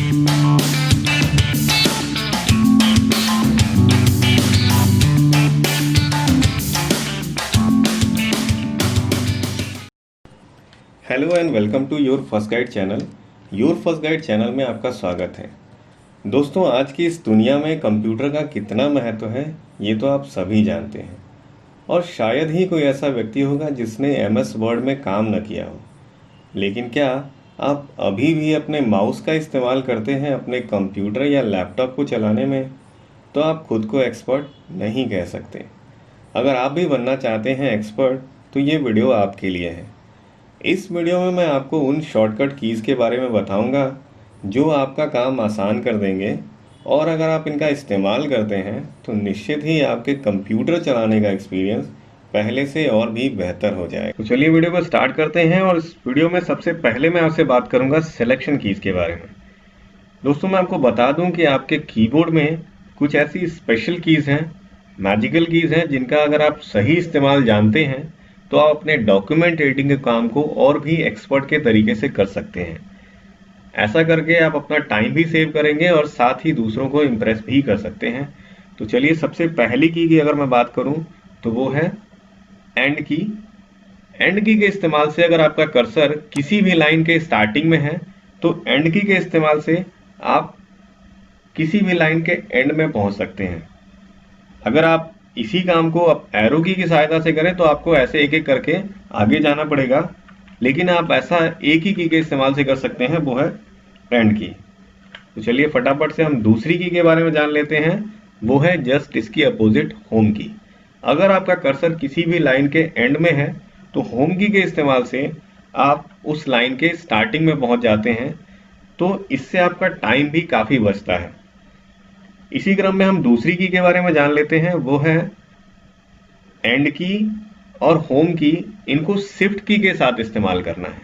Hello and welcome to your first guide channel. Your first guide channel में आपका स्वागत है। दोस्तों, आज की इस दुनिया में कंप्यूटर का कितना महत्व है ये तो आप सभी जानते हैं, और शायद ही कोई ऐसा व्यक्ति होगा जिसने MS वर्ड में काम न किया हो। लेकिन क्या आप अभी भी अपने माउस का इस्तेमाल करते हैं अपने कंप्यूटर या लैपटॉप को चलाने में? तो आप खुद को एक्सपर्ट नहीं कह सकते। अगर आप भी बनना चाहते हैं एक्सपर्ट तो ये वीडियो आपके लिए है। इस वीडियो में मैं आपको उन शॉर्टकट कीज़ के बारे में बताऊंगा जो आपका काम आसान कर देंगे, और अगर आप इनका इस्तेमाल करते हैं तो निश्चित ही आपके कंप्यूटर चलाने का एक्सपीरियंस पहले से और भी बेहतर हो जाए। तो चलिए वीडियो को स्टार्ट करते हैं। और इस वीडियो में सबसे पहले मैं आपसे बात करूंगा सिलेक्शन कीज़ के बारे में। दोस्तों, मैं आपको बता दूं कि आपके कीबोर्ड में कुछ ऐसी स्पेशल कीज़ हैं, मैजिकल कीज़ हैं, जिनका अगर आप सही इस्तेमाल जानते हैं तो आप अपने डॉक्यूमेंट एडिटिंग के काम को और भी एक्सपर्ट के तरीके से कर सकते हैं। ऐसा करके आप अपना टाइम भी सेव करेंगे और साथ ही दूसरों को इम्प्रेस भी कर सकते हैं। तो चलिए, सबसे पहली की अगर मैं बात करूं तो वो है एंड की। एंड की के इस्तेमाल से अगर आपका कर्सर किसी भी लाइन के स्टार्टिंग में है तो एंड की के इस्तेमाल से आप किसी भी लाइन के एंड में पहुंच सकते हैं। अगर आप इसी काम को आप एरो की सहायता से करें तो आपको ऐसे एक एक करके आगे जाना पड़ेगा, लेकिन आप ऐसा एक ही की के इस्तेमाल से कर सकते हैं, वो है एंड की। तो चलिए फटाफट से हम दूसरी की के बारे में जान लेते हैं, वो है जस्ट इसकी अपोजिट होम की। अगर आपका कर्सर किसी भी लाइन के एंड में है तो होम की के इस्तेमाल से आप उस लाइन के स्टार्टिंग में पहुंच जाते हैं, तो इससे आपका टाइम भी काफ़ी बचता है। इसी क्रम में हम दूसरी की के बारे में जान लेते हैं, वो है एंड की और होम की। इनको शिफ्ट की के साथ इस्तेमाल करना है।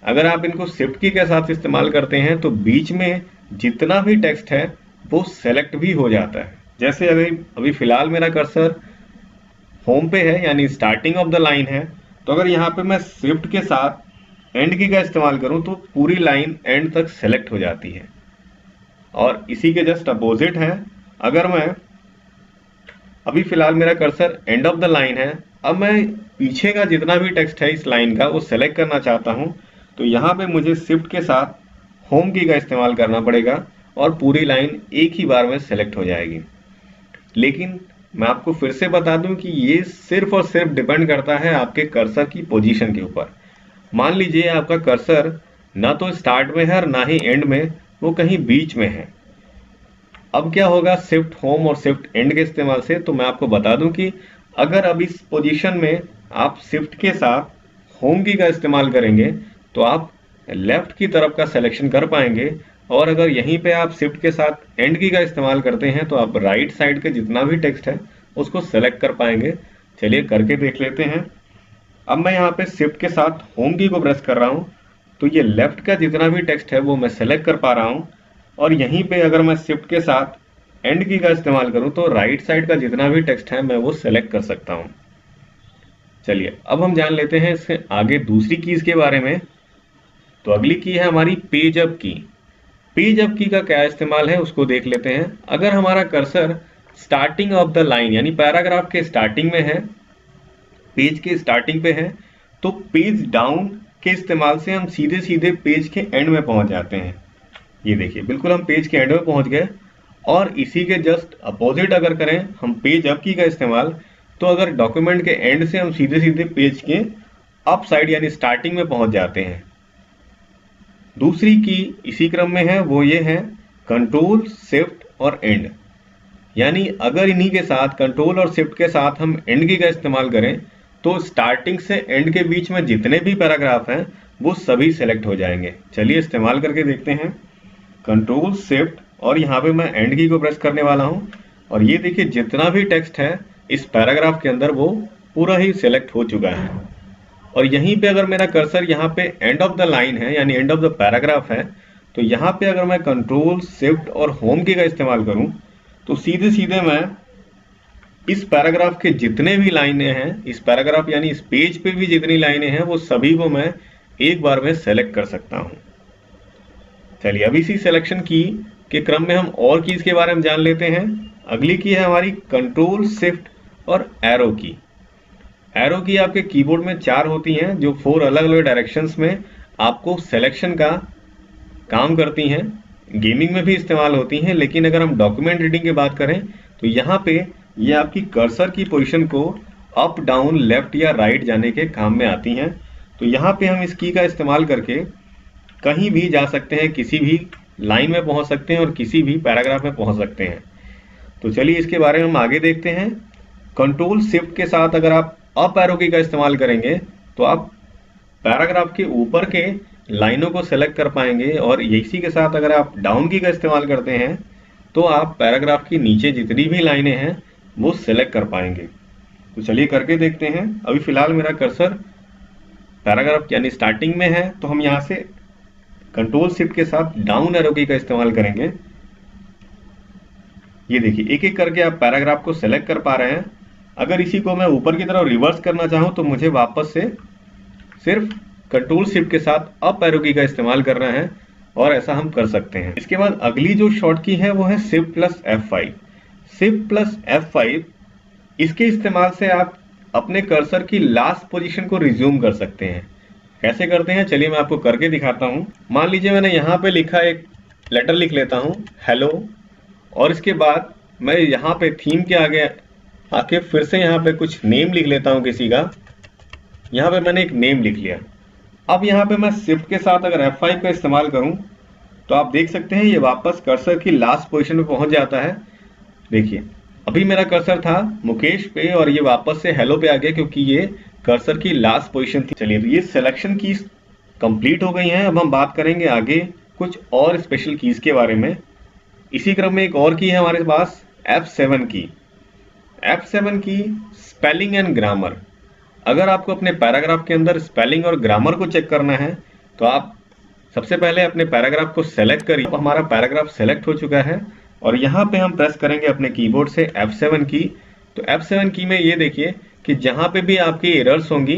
अगर आप इनको शिफ्ट की के साथ इस्तेमाल करते हैं तो बीच में जितना भी टेक्स्ट है वो सेलेक्ट भी हो जाता है। जैसे अभी फिलहाल मेरा कर्सर होम पे है, यानी स्टार्टिंग ऑफ द लाइन है, तो अगर यहाँ पे मैं शिफ्ट के साथ एंड की का इस्तेमाल करूँ तो पूरी लाइन एंड तक सेलेक्ट हो जाती है। और इसी के जस्ट अपोजिट है, अगर मैं अभी फिलहाल मेरा cursor end of the line है, अब मैं पीछे का जितना भी टेक्स्ट है इस लाइन का वो सेलेक्ट करना चाहता हूं, तो यहाँ पे मुझे शिफ्ट के साथ होम की का इस्तेमाल करना पड़ेगा और पूरी लाइन एक ही बार में सेलेक्ट हो जाएगी। लेकिन मैं आपको फिर से बता दूं कि ये सिर्फ और सिर्फ डिपेंड करता है आपके कर्सर की पोजीशन के ऊपर। मान लीजिए आपका कर्सर ना तो स्टार्ट में है और ना ही एंड में, वो कहीं बीच में है। अब क्या होगा शिफ्ट होम और शिफ्ट एंड के इस्तेमाल से? तो मैं आपको बता दूं कि अगर अब इस पोजीशन में आप शिफ्ट के साथ होम की का इस्तेमाल करेंगे तो आप लेफ्ट की तरफ का सिलेक्शन कर पाएंगे, और अगर यहीं पे आप शिफ्ट के साथ एंड की का इस्तेमाल करते हैं तो आप राइट साइड के जितना भी टेक्स्ट है उसको सेलेक्ट कर पाएंगे। चलिए करके देख लेते हैं। अब मैं यहाँ पे शिफ्ट के साथ होम की को प्रेस कर रहा हूँ तो ये लेफ्ट का जितना भी टेक्स्ट है वो मैं सेलेक्ट कर पा रहा हूँ, और यहीं पे अगर मैं शिफ्ट के साथ एंड की का इस्तेमाल करूं तो राइट साइड का जितना भी टेक्स्ट है मैं वो सेलेक्ट कर सकता हूं। चलिए अब हम जान लेते हैं इसके आगे दूसरी कीज के बारे में। तो अगली की है हमारी पेज अप की। पेज अप की का क्या इस्तेमाल है उसको देख लेते हैं। अगर हमारा cursor starting of the line यानी पैराग्राफ के स्टार्टिंग में है, पेज के स्टार्टिंग पे है, तो पेज डाउन के इस्तेमाल से हम सीधे सीधे पेज के एंड में पहुंच जाते हैं। ये देखिए, बिल्कुल हम पेज के एंड में पहुंच गए। और इसी के जस्ट अपोजिट अगर करें हम पेज अप की का इस्तेमाल, तो अगर डॉक्यूमेंट के एंड से हम सीधे सीधे पेज के अप साइड यानी स्टार्टिंग में पहुंच जाते हैं। दूसरी की इसी क्रम में है, वो ये है कंट्रोल शिफ्ट और एंड। यानी अगर इन्हीं के साथ कंट्रोल और शिफ्ट के साथ हम एंड की का इस्तेमाल करें तो स्टार्टिंग से एंड के बीच में जितने भी पैराग्राफ हैं वो सभी सेलेक्ट हो जाएंगे। चलिए इस्तेमाल करके देखते हैं। कंट्रोल शिफ्ट और यहाँ पे मैं एंड की को प्रेस करने वाला हूँ, और ये देखिए जितना भी टेक्स्ट है इस पैराग्राफ के अंदर वो पूरा ही सिलेक्ट हो चुका है। और यहीं पे अगर मेरा कर्सर यहाँ पे एंड ऑफ द लाइन है यानी एंड ऑफ द पैराग्राफ है, तो यहाँ पे अगर मैं कंट्रोल शिफ्ट और होम की का इस्तेमाल करूँ तो सीधे सीधे मैं इस पैराग्राफ के जितने भी लाइनें हैं, इस पैराग्राफ यानी इस पेज पे भी जितनी लाइनें हैं वो सभी को मैं एक बार में सेलेक्ट कर सकता हूँ। चलिए अब इसी सिलेक्शन की के क्रम में हम और कीज के बारे में जान लेते हैं। अगली की है हमारी कंट्रोल, शिफ्ट और एरो की। एरो की आपके कीबोर्ड में 4 होती हैं, जो 4 अलग अलग डायरेक्शंस में आपको सिलेक्शन का काम करती हैं। गेमिंग में भी इस्तेमाल होती हैं, लेकिन अगर हम डॉक्यूमेंट रीडिंग की बात करें तो यहाँ पे ये आपकी कर्सर की पोजीशन को अप, डाउन, लेफ्ट या राइट जाने के काम में आती हैं। तो यहाँ पे हम इस की का इस्तेमाल करके कहीं भी जा सकते हैं, किसी भी लाइन में पहुंच सकते हैं और किसी भी पैराग्राफ में पहुंच सकते हैं। तो चलिए इसके बारे में हम आगे देखते हैं। कंट्रोल शिफ्ट के साथ अगर आप अप एरो की का इस्तेमाल करेंगे तो आप पैराग्राफ के ऊपर के लाइनों को सेलेक्ट कर पाएंगे, और इसी के साथ अगर आप डाउन की का इस्तेमाल करते हैं तो आप पैराग्राफ के नीचे जितनी भी लाइनें हैं वो सेलेक्ट कर पाएंगे। तो चलिए करके देखते हैं। अभी फिलहाल मेरा कर्सर पैराग्राफ यानी स्टार्टिंग में है, तो हम यहाँ से कंट्रोल शिफ्ट के साथ डाउन एरो की का इस्तेमाल करेंगे। ये देखिए एक एक करके आप पैराग्राफ को सेलेक्ट कर पा रहे हैं। अगर इसी को मैं ऊपर की तरफ रिवर्स करना चाहूँ तो मुझे वापस से सिर्फ कंट्रोल शिफ्ट के साथ अप एरो की का इस्तेमाल करना है, और ऐसा हम कर सकते हैं। इसके बाद अगली जो शॉर्ट की है वो है shift plus F5। Shift plus F5 इसके इस्तेमाल से आप अपने कर्सर की लास्ट पोजीशन को रिज्यूम कर सकते हैं। कैसे करते हैं चलिए मैं आपको करके दिखाता हूँ। मान लीजिए मैंने यहाँ पे लिखा, एक लेटर लिख लेता हूँ हेलो, और इसके बाद मैं यहाँ पे थीम के आगे आके फिर से यहाँ पे कुछ नेम लिख लेता हूँ किसी का। यहाँ पे मैंने एक नेम लिख लिया। अब यहाँ पे मैं शिफ्ट के साथ अगर F5 का इस्तेमाल करूँ तो आप देख सकते हैं ये वापस कर्सर की लास्ट पोजीशन पे पहुंच जाता है। देखिए अभी मेरा कर्सर था मुकेश पे और ये वापस से हेलो पे आ गया, क्योंकि ये कर्सर की लास्ट पोजीशन थी। चलिए तो ये सिलेक्शन कीज कंप्लीट हो गई हैं। अब हम बात करेंगे आगे कुछ और स्पेशल कीज के बारे में। इसी क्रम में एक और की है हमारे पास F7 की। F7 की स्पेलिंग एंड ग्रामर। अगर आपको अपने पैराग्राफ के अंदर स्पेलिंग और ग्रामर को चेक करना है तो आप सबसे पहले अपने पैराग्राफ को सेलेक्ट करिए। हमारा पैराग्राफ सेलेक्ट हो चुका है और यहाँ पे हम प्रेस करेंगे अपने कीबोर्ड से F7 की। तो F7 की में ये देखिए कि जहाँ पे भी आपकी एरर्स होंगी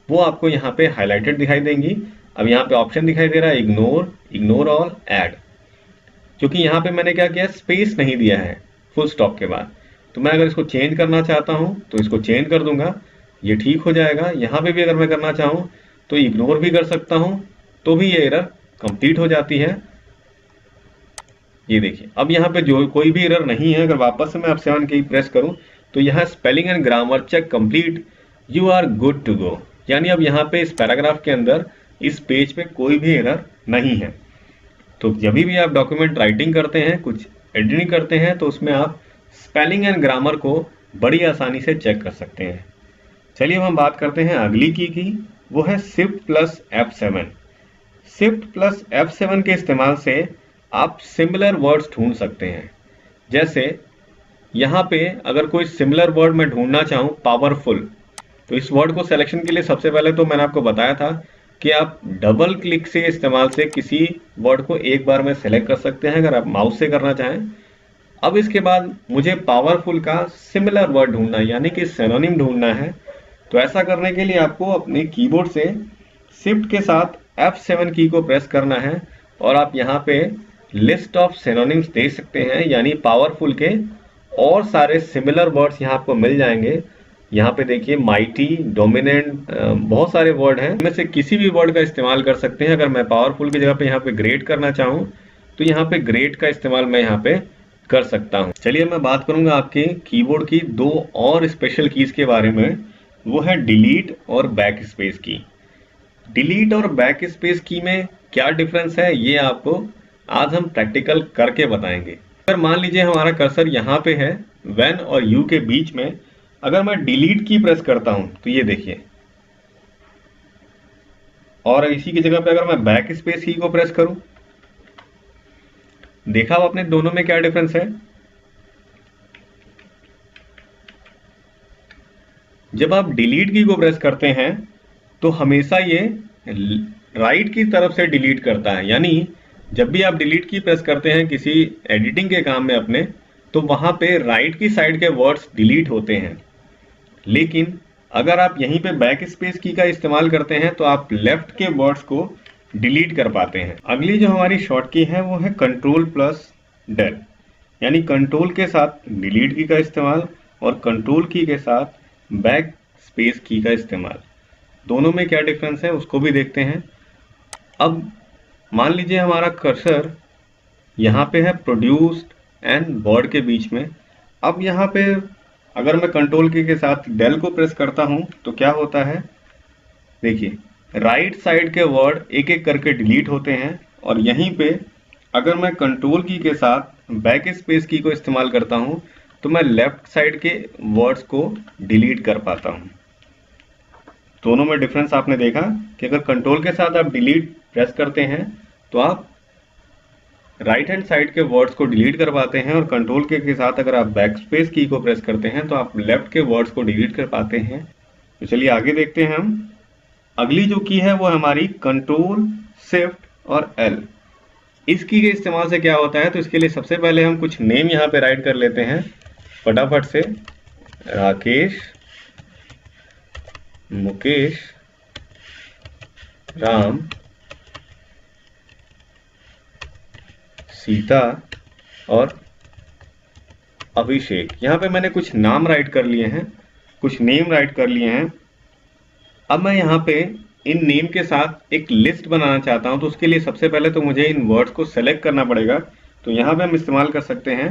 वो आपको यहाँ पे हाईलाइटेड दिखाई देंगी। अब यहाँ पे ऑप्शन दिखाई दे रहा है इग्नोर, इग्नोर ऑल, ऐड। क्योंकि यहाँ पे मैंने क्या किया, स्पेस नहीं दिया है फुल स्टॉप के बाद। तो मैं अगर इसको चेंज करना चाहता हूँ तो इसको चेंज कर दूंगा, ये ठीक हो जाएगा। यहाँ पे भी अगर मैं करना चाहूँ तो इग्नोर भी कर सकता हूँ, तो भी ये एरर कंप्लीट हो जाती है। ये देखिए अब यहाँ पे जो कोई भी एरर नहीं है। अगर वापस से मैं F7 की प्रेस करूँ तो यहाँ spelling and grammar check complete, you are good to go. यानी अब यहाँ पे इस पैराग्राफ के अंदर इस पेज पे कोई भी एरर नहीं है। तो जब भी आप डॉक्यूमेंट राइटिंग करते हैं, कुछ एडिटिंग करते हैं, तो उसमें आप स्पेलिंग एंड ग्रामर को बड़ी आसानी से चेक कर सकते हैं। चलिए अब हम बात करते हैं अगली की वो है shift plus F7। Shift plus F7 के इस्तेमाल से आप सिमिलर वर्ड्स ढूंढ सकते हैं। जैसे यहाँ पे अगर कोई सिमिलर वर्ड मैं ढूंढना चाहूँ पावरफुल, तो इस वर्ड को सिलेक्शन के लिए सबसे पहले तो मैंने आपको बताया था कि आप डबल क्लिक से इस्तेमाल से किसी वर्ड को एक बार में सेलेक्ट कर सकते हैं अगर आप माउस से करना चाहें। अब इसके बाद मुझे पावरफुल का सिमिलर वर्ड ढूंढना है, यानी कि सिनोनिम ढूंढना है। तो ऐसा करने के लिए आपको अपने कीबोर्ड से शिफ्ट के साथ F7 की को प्रेस करना है और आप यहाँ पे लिस्ट ऑफ सिनोनिम्स देख सकते हैं, यानी पावरफुल के और सारे सिमिलर वर्ड्स यहाँ आपको मिल जाएंगे। यहाँ पे देखिए माइटी, डोमिनेंट, बहुत सारे वर्ड हैं। इनमें से किसी भी वर्ड का इस्तेमाल कर सकते हैं। अगर मैं पावरफुल की जगह पे यहाँ पे ग्रेट करना चाहूँ तो यहाँ पे ग्रेट का इस्तेमाल मैं यहाँ पे कर सकता हूँ। चलिए मैं बात करूंगा आपके कीबोर्ड की 2 और स्पेशल कीज के बारे में। वो है डिलीट और बैक स्पेस की। डिलीट और बैक स्पेस की में क्या डिफरेंस है ये आपको आज हम प्रैक्टिकल करके बताएंगे। अगर मान लीजिए हमारा कर्सर यहाँ पे है व्हेन और यू के बीच में, अगर मैं डिलीट की प्रेस करता हूं तो ये देखिए, और इसी की जगह पे अगर मैं बैक स्पेस की को प्रेस करूं, देखा अब अपने दोनों में क्या डिफरेंस है। जब आप डिलीट की को प्रेस करते हैं तो हमेशा ये राइट की तरफ से डिलीट करता है, यानी जब भी आप डिलीट की प्रेस करते हैं किसी एडिटिंग के काम में अपने, तो वहां पे राइट की साइड के वर्ड्स डिलीट होते हैं। लेकिन अगर आप यहीं पे बैक स्पेस की का इस्तेमाल करते हैं तो आप लेफ्ट के वर्ड्स को डिलीट कर पाते हैं। अगली जो हमारी शॉर्ट की है वो है कंट्रोल प्लस डेल, यानी कंट्रोल के साथ डिलीट की का इस्तेमाल और कंट्रोल की के साथ बैक स्पेस की का इस्तेमाल। दोनों में क्या डिफरेंस है उसको भी देखते हैं। अब मान लीजिए हमारा कर्सर यहाँ पे है प्रोड्यूस्ड एंड वर्ड के बीच में। अब यहाँ पे अगर मैं कंट्रोल की के साथ डेल को प्रेस करता हूँ तो क्या होता है, देखिए राइट साइड के वर्ड एक एक करके डिलीट होते हैं, और यहीं पे अगर मैं कंट्रोल की के साथ बैक स्पेस की को इस्तेमाल करता हूँ तो मैं लेफ्ट साइड के वर्ड्स को डिलीट कर पाता हूँ। दोनों में डिफरेंस आपने देखा कि अगर कंट्रोल के साथ आप डिलीट प्रेस करते हैं तो आप राइट हैंड साइड के वर्ड्स को डिलीट कर पाते हैं, और कंट्रोल के साथ अगर आप बैक स्पेस की को प्रेस करते हैं तो आप लेफ्ट के वर्ड्स को डिलीट कर पाते हैं। तो चलिए आगे देखते हैं हम। अगली जो की है वो हमारी कंट्रोल शिफ्ट और एल। इस की के इस्तेमाल से क्या होता है, तो इसके लिए सबसे पहले हम कुछ नेम यहाँ पे राइट कर लेते हैं फटाफट से। राकेश, मुकेश, राम, सीता और अभिषेक। यहाँ पे मैंने कुछ नाम राइट कर लिए हैं, कुछ नेम राइट कर लिए हैं। अब मैं यहाँ पे इन नेम के साथ एक लिस्ट बनाना चाहता हूँ, तो उसके लिए सबसे पहले तो मुझे इन वर्ड्स को सेलेक्ट करना पड़ेगा। तो यहाँ पे हम इस्तेमाल कर सकते हैं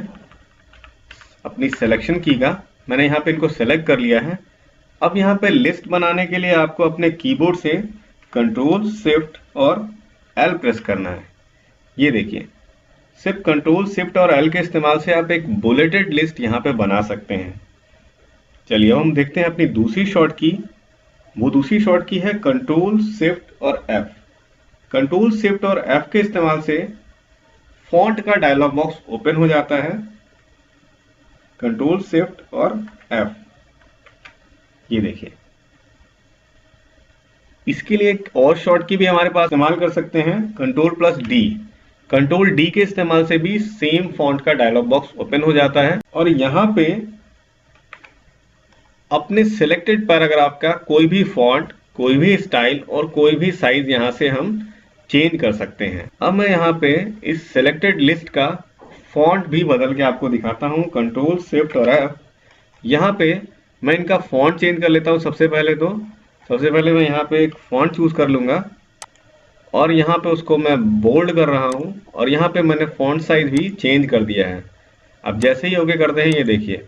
अपनी सिलेक्शन की का। मैंने यहाँ पे इनको सेलेक्ट कर लिया है। अब यहाँ पे लिस्ट बनाने के लिए आपको अपने कीबोर्ड से कंट्रोल शिफ्ट और एल प्रेस करना है। ये देखिए, सिर्फ कंट्रोल शिफ्ट और एल के इस्तेमाल से आप एक बुलेटेड लिस्ट यहाँ पे बना सकते हैं। चलिए अब हम देखते हैं अपनी दूसरी शॉर्ट की। वो दूसरी शॉर्ट की है कंट्रोल शिफ्ट और एफ। कंट्रोल शिफ्ट और एफ के इस्तेमाल से फॉन्ट का डायलॉग बॉक्स ओपन हो जाता है। कंट्रोल शिफ्ट और एफ, ये देखिए। इसके लिए एक और शॉर्ट की भी हमारे पास इस्तेमाल कर सकते हैं, control plus D. Control D के इस्तेमाल से भी सेम फॉन्ट का डायलॉग बॉक्स ओपन हो जाता है, और यहाँ पे अपने सिलेक्टेड पैराग्राफ का कोई भी फॉन्ट, कोई भी स्टाइल और कोई भी साइज यहाँ से हम चेंज कर सकते हैं। अब मैं यहाँ पे इस सिलेक्टेड लिस्ट का फॉन्ट भी बदल के आपको दिखाता हूँ। कंट्रोल शिफ्ट और एफ, यहाँ पे मैं इनका फॉन्ट चेंज कर लेता हूँ। सबसे पहले मैं यहाँ पे एक फॉन्ट चूज कर लूंगा, और यहाँ पे उसको मैं बोल्ड कर रहा हूँ, और यहाँ पे मैंने फॉन्ट साइज भी चेंज कर दिया है। अब जैसे ही ओके करते हैं, ये देखिए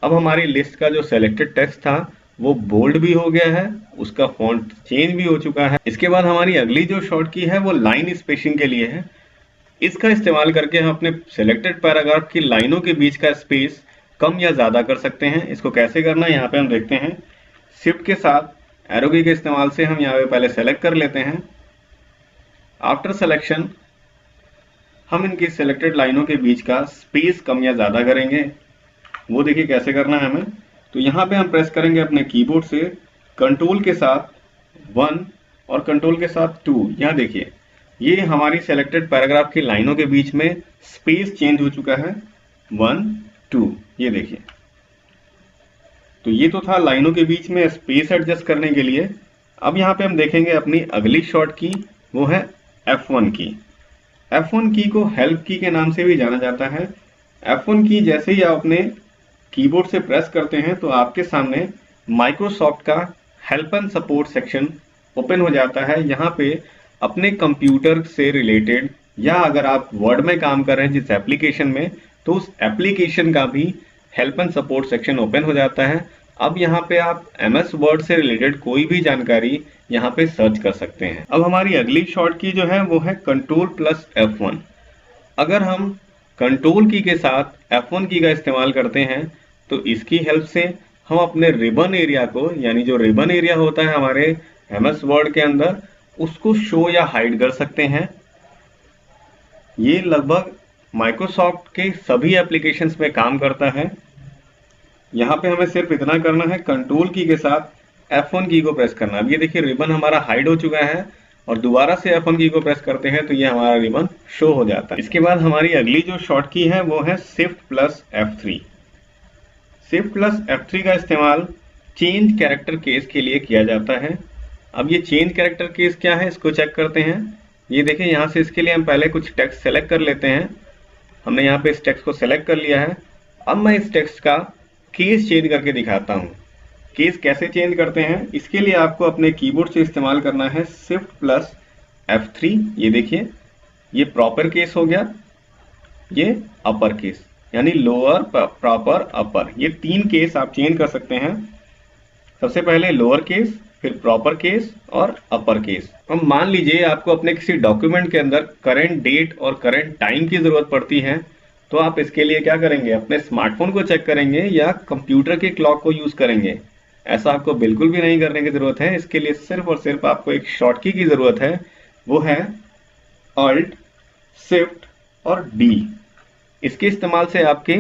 अब हमारी लिस्ट का जो सेलेक्टेड टेक्स्ट था वो बोल्ड भी हो गया है, उसका फॉन्ट चेंज भी हो चुका है। इसके बाद हमारी अगली जो शॉर्ट की है वो लाइन स्पेसिंग के लिए है। इसका इस्तेमाल करके हम अपने सेलेक्टेड पैराग्राफ की लाइनों के बीच का स्पेस कम या ज्यादा कर सकते हैं। इसको कैसे करना है यहाँ पे हम देखते हैं। शिफ्ट के साथ एरो की के इस्तेमाल से हम यहाँ पे पहले सेलेक्ट कर लेते हैं। आफ्टर सिलेक्शन हम इनकी सेलेक्टेड लाइनों के बीच का स्पेस कम या ज्यादा करेंगे। वो देखिए कैसे करना है हमें। तो यहाँ पे हम प्रेस करेंगे अपने कीबोर्ड से कंट्रोल के साथ 1 और कंट्रोल के साथ 2। यहाँ देखिए ये हमारी सेलेक्टेड पैराग्राफ की लाइनों के बीच में स्पेस चेंज हो चुका है, 1 2। ये देखिए, तो ये तो था लाइनों के बीच में स्पेस एडजस्ट करने के लिए। अब यहाँ पे हम देखेंगे अपनी अगली शॉर्ट की, वो है F1 की। F1 की को हेल्प की के नाम से भी जाना जाता है। F1 की जैसे ही आप अपने कीबोर्ड से प्रेस करते हैं तो आपके सामने माइक्रोसॉफ्ट का help and support section open हो जाता है। यहाँ पे अपने कंप्यूटर से रिलेटेड, या अगर आप वर्ड में काम कर रहे हैं जिस एप्लीकेशन में, तो उस एप्लीकेशन का भी help and support section open हो जाता है। अब यहाँ पे आप MS वर्ड से रिलेटेड कोई भी जानकारी यहाँ पे सर्च कर सकते हैं। अब हमारी अगली शॉर्ट की जो है वो है कंट्रोल प्लस F1। अगर हम कंट्रोल की के साथ F1 की का इस्तेमाल करते हैं तो इसकी हेल्प से हम अपने रिबन एरिया को, यानी जो रिबन एरिया होता है हमारे MS वर्ड के अंदर, उसको शो या हाइड कर सकते हैं। ये लगभग माइक्रोसॉफ्ट के सभी एप्लीकेशंस में काम करता है। यहाँ पे हमें सिर्फ इतना करना है, कंट्रोल की के साथ F1 की को प्रेस करना। अब ये देखिए रिबन हमारा हाइड हो चुका है, और दोबारा से F1 की को प्रेस करते हैं तो ये हमारा रिबन शो हो जाता है। इसके बाद हमारी अगली जो शॉर्ट की है वो है shift plus F3। Shift plus F3 का इस्तेमाल चेंज कैरेक्टर केस के लिए किया जाता है। अब ये चेंज कैरेक्टर केस क्या है इसको चेक करते हैं। ये देखिए यहाँ से इसके लिए हम पहले कुछ टेक्स्ट सेलेक्ट कर लेते हैं। हमने यहाँ पे इस टेक्स्ट को सेलेक्ट कर लिया है। अब मैं इस टेक्स्ट का केस चेंज करके दिखाता हूँ। केस कैसे चेंज करते हैं, इसके लिए आपको अपने कीबोर्ड से इस्तेमाल करना है शिफ्ट प्लस F3। ये देखिए, ये प्रॉपर केस हो गया, ये अपर केस, यानी लोअर, प्रॉपर, अपर, ये 3 केस आप चेंज कर सकते हैं। सबसे पहले लोअर केस, फिर प्रॉपर केस और अपर केस। अब मान लीजिए आपको अपने किसी डॉक्यूमेंट के अंदर करंट डेट और करंट टाइम की जरूरत पड़ती है, तो आप इसके लिए क्या करेंगे, अपने स्मार्टफोन को चेक करेंगे या कंप्यूटर के क्लॉक को यूज करेंगे। ऐसा आपको बिल्कुल भी नहीं करने की जरूरत है। इसके लिए सिर्फ और सिर्फ आपको एक शॉर्टकी की जरूरत है, वो है ऑल्ट शिफ्ट और डी। इसके इस्तेमाल से आपके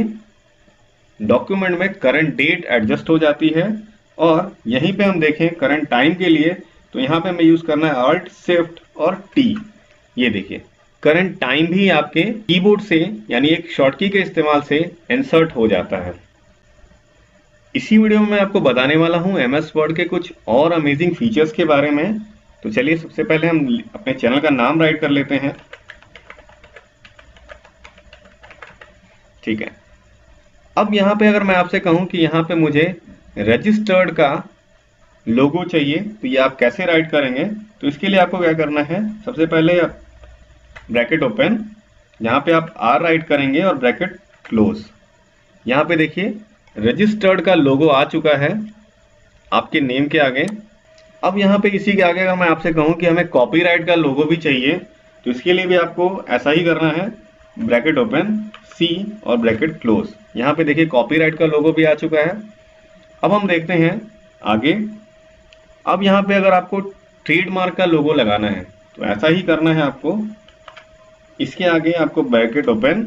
डॉक्यूमेंट में करंट डेट एडजस्ट हो जाती है। और यहीं पे हम देखें करंट टाइम के लिए, तो यहाँ पे हमें यूज करना है ऑल्ट शिफ्ट और टी। ये देखिए, करंट टाइम भी आपके कीबोर्ड से यानी एक शॉर्टकी के इस्तेमाल से इंसर्ट हो जाता है। इसी वीडियो में मैं आपको बताने वाला हूँ MS वर्ड के कुछ और अमेजिंग फीचर्स के बारे में। तो चलिए सबसे पहले हम अपने चैनल का नाम राइट कर लेते हैं। ठीक है, अब यहाँ पे अगर मैं आपसे कहूँ कि यहाँ पे मुझे रजिस्टर्ड का लोगो चाहिए, तो ये आप कैसे राइट करेंगे। तो इसके लिए आपको क्या करना है, सबसे पहले ब्रैकेट ओपन, यहाँ पे आप R राइट करेंगे और ब्रैकेट क्लोज। यहाँ पे देखिए रजिस्टर्ड का लोगो आ चुका है आपके नेम के आगे। अब यहाँ पे इसी के आगे अगर मैं आपसे कहूँ कि हमें कॉपीराइट का लोगो भी चाहिए, तो इसके लिए भी आपको ऐसा ही करना है, ब्रैकेट ओपन C और ब्रैकेट क्लोज। यहाँ पे देखिए कॉपीराइट का लोगो भी आ चुका है। अब हम देखते हैं आगे। अब यहाँ पे अगर आपको ट्रेडमार्क का लोगो लगाना है, तो ऐसा ही करना है आपको। इसके आगे आपको ब्रैकेट ओपन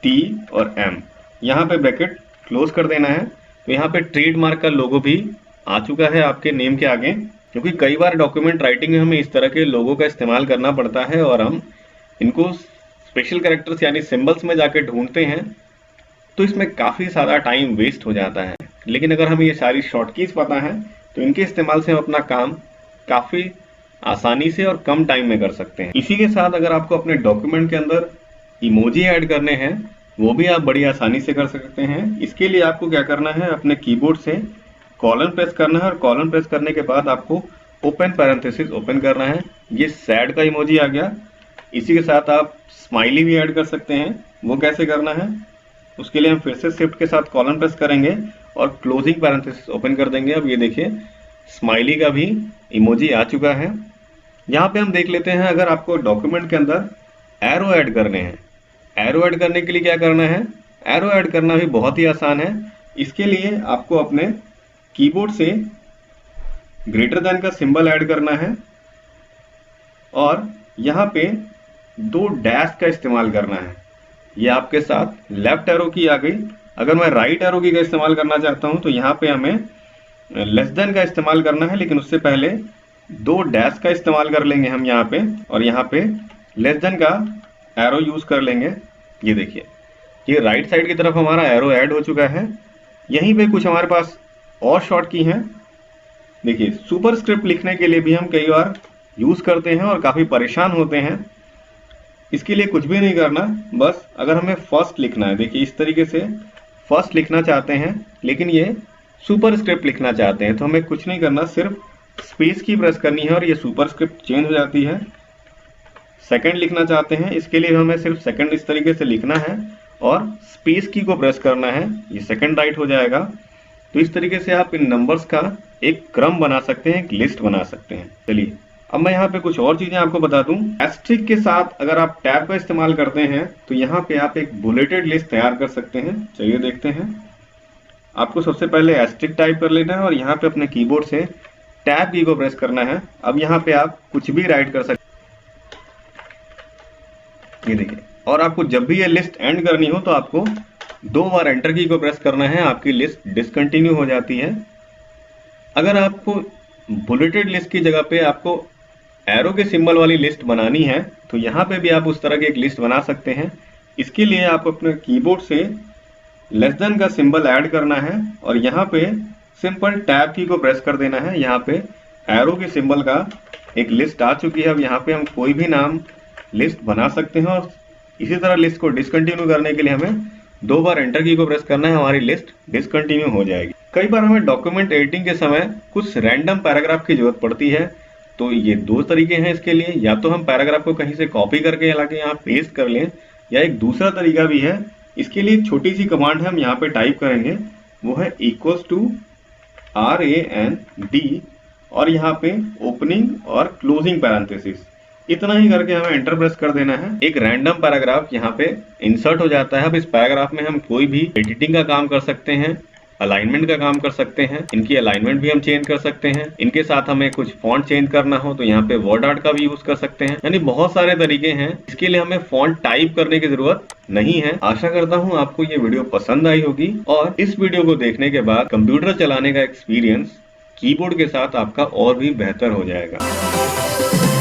T और M, यहाँ पे ब्रैकेट क्लोज कर देना है। तो यहाँ पे ट्रेडमार्क का लोगो भी आ चुका है आपके नेम के आगे, क्योंकि कई बार डॉक्यूमेंट राइटिंग में हमें इस तरह के लोगों का इस्तेमाल करना पड़ता है और हम इनको स्पेशल कैरेक्टर्स यानी सिंबल्स में जाके ढूंढते हैं, तो इसमें काफ़ी ज़्यादा टाइम वेस्ट हो जाता है। लेकिन अगर हमें ये सारी शॉर्टकीज पता है, तो इनके इस्तेमाल से हम अपना काम काफ़ी आसानी से और कम टाइम में कर सकते हैं। इसी के साथ अगर आपको अपने डॉक्यूमेंट के अंदर इमोजी ऐड करने हैं, वो भी आप बड़ी आसानी से कर सकते हैं। इसके लिए आपको क्या करना है, अपने कीबोर्ड से कॉलन प्रेस करना है और कॉलन प्रेस करने के बाद आपको ओपन पैरेंथेसिस ओपन करना है। ये सैड का इमोजी आ गया। इसी के साथ आप स्माइली भी ऐड कर सकते हैं। वो कैसे करना है, उसके लिए हम फिर से शिफ्ट के साथ कॉलन प्रेस करेंगे और क्लोजिंग पैरेंथेसिस ओपन कर देंगे। अब ये देखिए स्माइली का भी इमोजी आ चुका है। यहाँ पे हम देख लेते हैं, अगर आपको डॉक्यूमेंट के अंदर एरो ऐड करने हैं, एरो ऐड करने के लिए क्या करना है, एरो ऐड करना भी बहुत ही आसान है। इसके लिए आपको अपने कीबोर्ड से ग्रेटर देन का सिंबल ऐड करना है और यहाँ पे 2 डैश का इस्तेमाल करना है। ये आपके साथ लेफ्ट एरो की आ गई। अगर मैं राइट एरो की का इस्तेमाल करना चाहता हूँ, तो यहाँ पे हमें लेस देन का इस्तेमाल करना है, लेकिन उससे पहले 2 डैश का इस्तेमाल कर लेंगे हम यहाँ पे, और यहाँ पे लेस देन का एरो यूज कर लेंगे। ये देखिए, ये राइट साइड की तरफ हमारा एरो ऐड हो चुका है। यहीं पे कुछ हमारे पास और शॉर्ट की हैं। देखिए, सुपरस्क्रिप्ट लिखने के लिए भी हम कई बार यूज करते हैं और काफी परेशान होते हैं। इसके लिए कुछ भी नहीं करना, बस अगर हमें फर्स्ट लिखना है, देखिए इस तरीके से फर्स्ट लिखना चाहते हैं, लेकिन ये सुपरस्क्रिप्ट लिखना चाहते हैं, तो हमें कुछ नहीं करना, सिर्फ स्पेस की प्रेस करनी है और ये सुपरस्क्रिप्ट चेंज हो जाती है। सेकंड लिखना चाहते हैं, इसके लिए हमें सिर्फ सेकंड इस तरीके से लिखना है और स्पेस की को प्रेस करना है, ये सेकंड राइट हो जाएगा। तो इस तरीके से आप इन नंबर्स का एक क्रम बना सकते हैं, एक लिस्ट बना सकते हैं। चलिए अब मैं यहाँ पे कुछ और चीजें आपको बता दूं। एस्ट्रिक के साथ अगर आप टैब का इस्तेमाल करते हैं, तो यहाँ पे आप एक बुलेटेड लिस्ट तैयार कर सकते हैं। चलिए देखते हैं। आपको सबसे पहले एस्ट्रिक टाइप कर लेना है और यहाँ पे अपने कीबोर्ड से टैब की को प्रेस करना है। अब यहाँ पे आप कुछ भी राइट कर सकते हैं, ये देखिए। और आपको जब भी ये लिस्ट एंड करनी हो, तो आपको 2 बार एंटर की को प्रेस करना है, आपकी लिस्ट डिसकंटिन्यू हो जाती है। अगर आपको बुलेटेड लिस्ट की जगह पे आपको एरो के सिंबल वाली लिस्ट बनानी है, तो यहाँ पे भी आप उस तरह की एक लिस्ट बना सकते हैं। इसके लिए आप अपने कीबोर्ड से लेस देन का सिंबल ऐड करना है और यहाँ पे सिंपल टैब की को प्रेस कर देना है। यहाँ पे एरो के सिंबल का एक लिस्ट आ चुकी है। अब यहाँ पे हम कोई भी नाम लिस्ट बना सकते हैं और इसी तरह लिस्ट को डिसकंटिन्यू करने के लिए हमें 2 बार एंटर की को प्रेस करना है, हमारी लिस्ट डिसकंटिन्यू हो जाएगी। कई बार हमें डॉक्यूमेंट एडिटिंग के समय कुछ रैंडम पैराग्राफ की जरूरत पड़ती है, तो ये 2 तरीके हैं इसके लिए। या तो हम पैराग्राफ को कहीं से कॉपी करके लाके यहाँ पेस्ट कर लें, या एक दूसरा तरीका भी है। इसके लिए एक छोटी सी कमांड है, हम यहाँ पे टाइप करेंगे, वो है RAND और यहाँ पे ओपनिंग और क्लोजिंग पैरेंथेसिस। इतना ही करके हमें एंटर प्रेस कर देना है। एक रैंडम पैराग्राफ यहाँ पे इंसर्ट हो जाता है। अब इस पैराग्राफ में हम कोई भी एडिटिंग का काम कर सकते हैं, अलाइनमेंट का काम कर सकते हैं, इनकी अलाइनमेंट भी हम चेंज कर सकते हैं। इनके साथ हमें कुछ फॉन्ट चेंज करना हो तो यहाँ पे वर्ड आर्ट का भी यूज कर सकते हैं। यानी बहुत सारे तरीके हैं। इसके लिए हमें फॉन्ट टाइप करने की जरूरत नहीं है। आशा करता हूँ आपको ये वीडियो पसंद आई होगी और इस वीडियो को देखने के बाद कंप्यूटर चलाने का एक्सपीरियंस कीबोर्ड के साथ आपका और भी बेहतर हो जाएगा।